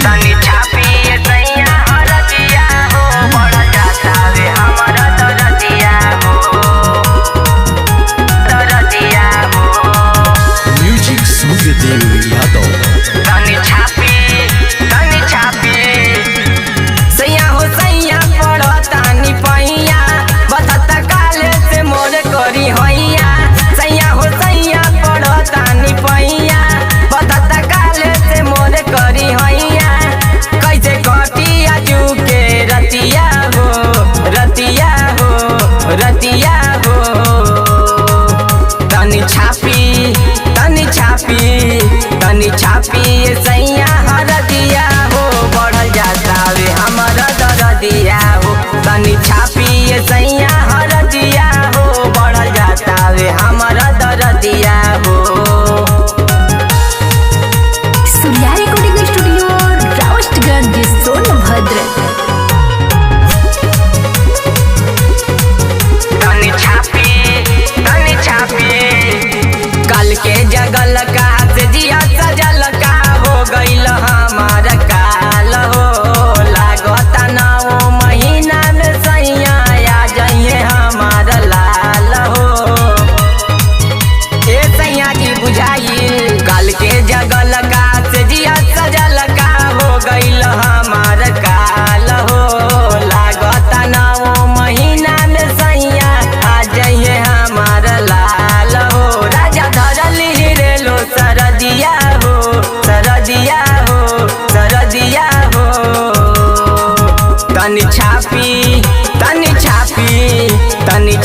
तनी छापी सैया हरदिया हो बड़ा जाता वे हमारा दरदिया हो दरदिया हो। म्यूजिक सूर्यदेव यादव। तनी छापी सैया हो सैया पड़ो तानी पैया बतत काले से मोर करी हैया। सैया हो सैया पड़ो तानी पैया बतत काले से मोर करी हैया। कैसे कटी आजू के रतिया हो रतिया हो रतिया हो। तनी छापी सैया हरदिया हो बढ़ल जाता वे हमारा दरदिया हो। तनी छापी सैया हरदिया हो बढ़ल जाता वे हमारा दरदिया हो। Surya recording studio रावस्टगंज Sonbhadra. तनी छापी कल के जगल का से जिया सजल का हो गईल हमारा काल हो। लागता 9 महीना में सैया आ जाइए हमारा लाल हो। ए सैया जी बुझाई कल के जगल का से जिया सजल का हो गईल हमारा काल हो। लागता 9 महीना में सैया आ जाइए हमारा लाल हो। राजा धरली रे लो सरदिया हो सरदिया हो सरदिया हो। तनी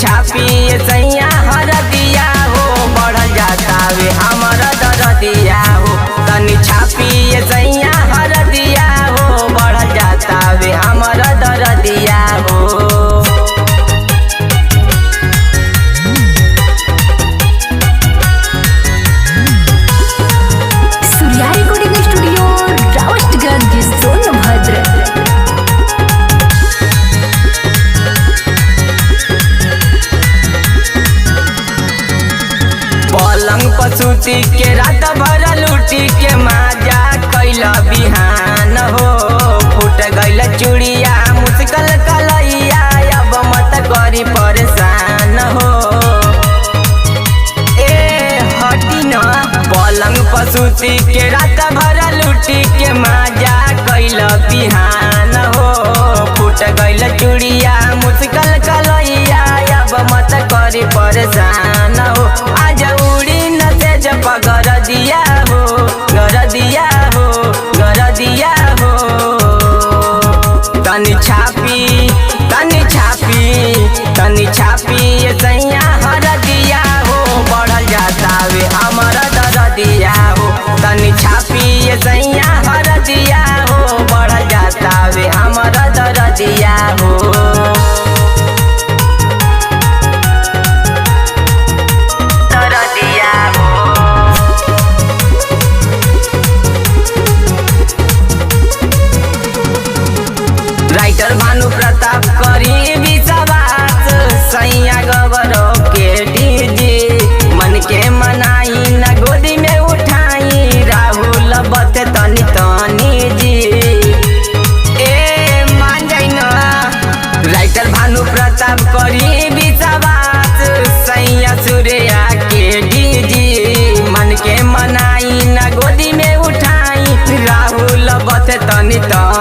छापी सैया हरदिया हो बढ़ल जाता वे हमारा दरदिया हो। तनी छापी सैया हरदिया हो बढ़ल जाता वे हमारा दरदिया हो। Surya recording studio रावस्टगंज Sonbhadra. पलंग पसूती के रात भर लूटी के माजा कैला बिहान हो। फूट गईल चूड़िया मुश्किल कलैया अब मत करी परेशान हो। ए हटी न पलंग पसूती के रात भर लूटी के माजा कैला बिहान हो। फूट गईल चूड़िया मुश्किल कलैया अब मत करी परेशान हो। आज उड़ी न तेज पगर दिया हो गर दिया हो गर दिया हो। तनी छापी सैया हरदिया हो बढ़ल जाता वे हमारा दरदिया हो। तनी छापी सैया हरदिया हो बढ़ल जाता वे हमारा दरदिया हो। राइटर भानु प्रताप करी विश्वास सैया गबरो के डीजी। मन के मनाई न गोदी में उठाई राहुल बत तनी तनी जी। ए मान जाई न राइटर भानु प्रताप करी विश्वास सैया सूर्या के डीजी। मन के मनाई न गोदी में उठाई राहुल बत तनी तनी